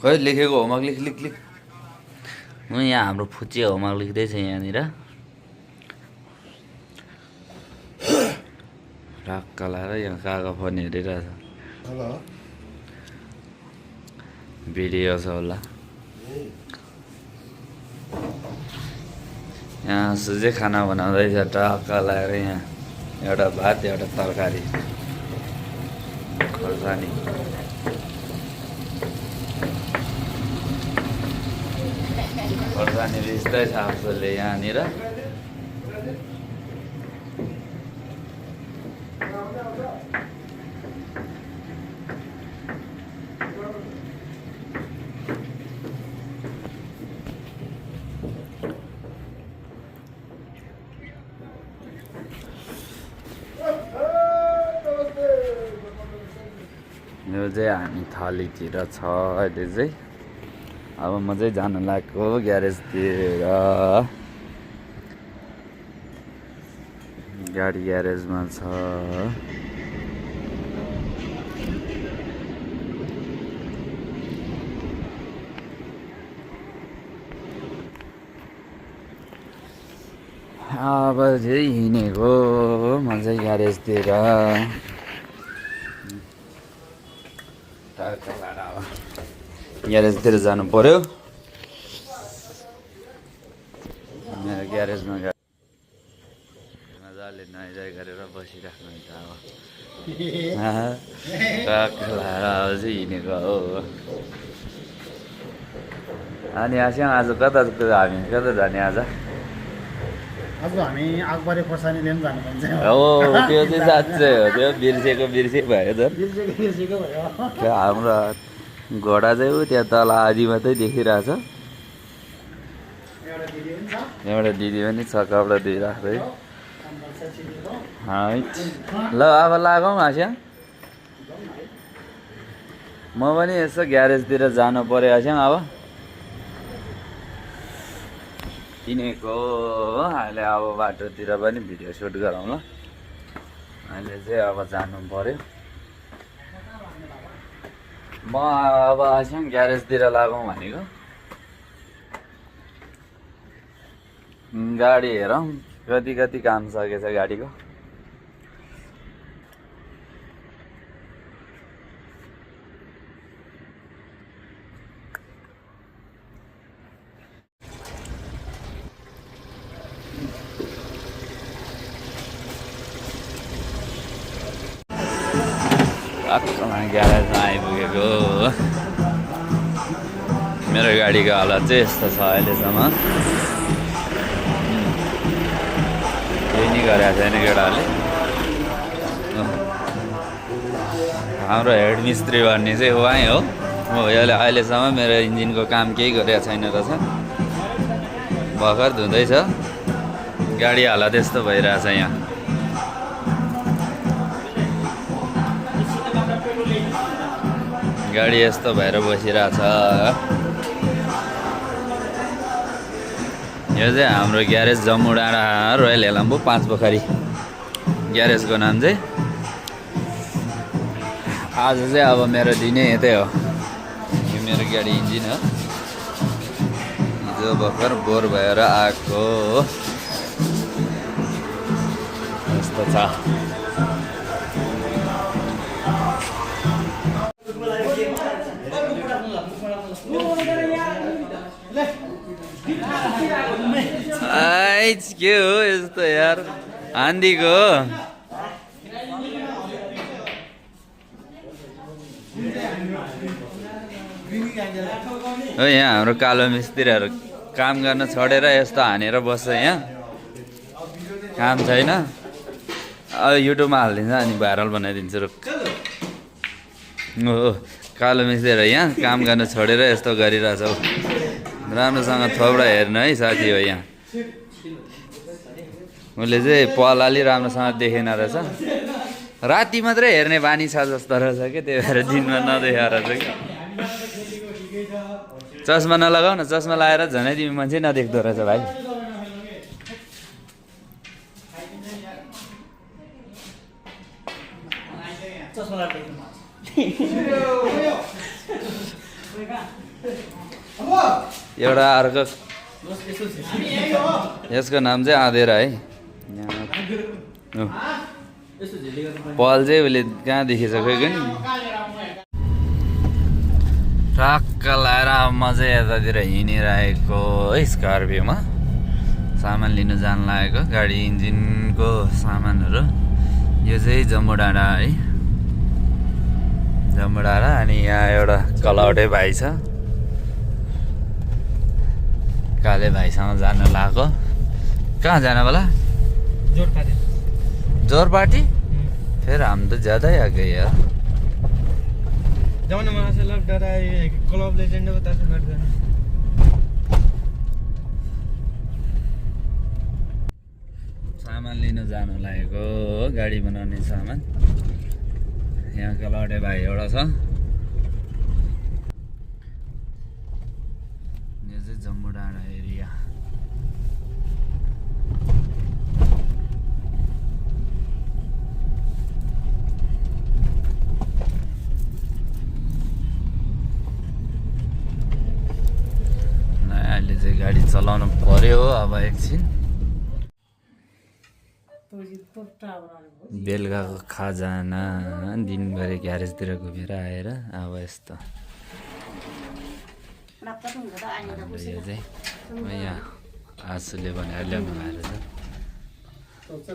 खै लेखेको होमवर्क लेख लेख लेख यहाँ हाम्रो फुच्चे होमवर्क लेख्दैछ यहाँनिर राक्का लाएर यहाँ काका फोन हेरिरहेछ भिडियो छ होला यहाँ सुझै खाना बनाउँदैछ टक्का लाएर यहाँ एउटा भात एउटा तरकारी खोर्सानी खोर्सानी रिस्दैछ आफूले यहाँनिर यो चाहिँ हामी थालीतिर छ अहिले चाहिँ अब म चाहिँ जान लागेको ग्यारेजतिर गाडी ग्यारेजमा छ अब चाहिँ हिँडेको म चाहिँ ग्यारेजतिर ग्यारेजतिर जानु पर्यो मेरो ग्यारेजमा मजाले नुहाइधुवाइ गरेर बसिराख्नुहुन्छ अब ट्रक लाएर अब चाहिँ हिँडेको हो अनि आस्याङ आज कता हामी कता जाने आज हामी आगबारी खोर्सानी लिन जानु भन्छ हो त्यो चाहिँ साँच्चै हो त्यो बिर्सेको भयो त हाम्रो घोडा चाहिँ ऊ त्यहाँ तल आधी मात्रै देखिरहेछ एउटा दिदी पनि छ कपडा धुइराख्दै ल अब लागौँ आस्याङ म पनि यसो ग्यारेजतिर जानु पर्यो आस्याङ अब किनेको अहिले अब बाटोतिर पनि भिडियो सुट गरौँ ल अहिले चाहिँ अब जानु पर्यो म अब आस्याङ ग्यारेजतिर लागौँ भनेको गाडी हेरौँ कति कति काम सकेछ गाडीको ग्यारेजमा आइपुगेको मेरो गाडीको हालत चाहिँ यस्तो छ अहिलेसम्म केही नि गरेको छैन केटाहरूले हाम्रो हेड मिस्त्री भन्ने चाहिँ उहाँ हो यसले अहिलेसम्म मेरो इन्जिनको काम केही गरेको छैन रहेछ भर्खर धुँदैछ गाडी हालत यस्तो भइरहेछ यहाँ गाडी यस्तो भएर बसिरहेछ यो चाहिँ हाम्रो ग्यारेज जम्मू डाँडा रोयल हेलम्बु 5 पोखरी ग्यारेजको नाम चाहिँ आज चाहिँ अब मेरो दिनै यतै हो यो मेरो गाडी इन्जिन हो हिजो भर्खर बोर भएर आएको यस्तो छ के हो यस्तो यार आन्धीको हो यहाँ हाम्रो कालो मिस्त्रीहरू काम गर्न छोडेर यस्तो हानेर बस्छ यहाँ काम छैन अब युट्युबमा हालिदिन्छ अनि भाइरल बनाइदिन्छु रुख हो कालो मिस्त्रीहरू यहाँ काम गर्न छोडेर यस्तो गरिरहेछ हौ राम्रोसँग थोपडा हेर्नु है साथी हो यहाँ उसले चाहिँ पलाली राम्रोसँग देखेन रहेछ राति मात्रै हेर्ने बानी छ जस्तो रहेछ क्या त्यही भएर दिनमा नदेखाएर चाहिँ चस्मा नलगाऊ न चस्मा लगाएर झनै तिमी मान्छे नदेख्दो रहेछ भाइ एउटा अर्को यसको नाम चाहिँ आँधेरा है पल चाहिँ उसले कहाँ देखिसक्यो नि ट्रक्क लाएर म चाहिँ यतातिर हिँडिरहेको है स्कर्पियोमा सामान लिनु जान लागेको गाडी इन्जिनको सामानहरू यो चाहिँ जम्मू डाँडा है जम्मू डाँडा अनि यहाँ एउटा कलौटे भाइ छ काले भाइसँग जानु लागेको कहाँ जानु होला जोरपाटी फिर हम तो ज़्यादा ही आ गए यार जाओ ना वहाँ से लग डरा है क्लब लेजेंड बता से बैठ जाना सामान लिन जानु लागेको गाडी बनाउने सामान यहाँ कलौटे भाइ एउटा छ यो चाहिँ जम्मू डाँडा एरिया अहिले चाहिँ गाडी चलाउनु पर्यो अब एकछिन बेलुकाको खाजाना दिनभरि ग्यारेजतिर घुमेर आएर अब यस्तो यो चाहिँ यहाँ आँसुले भनेर ल्याउनु भएको छ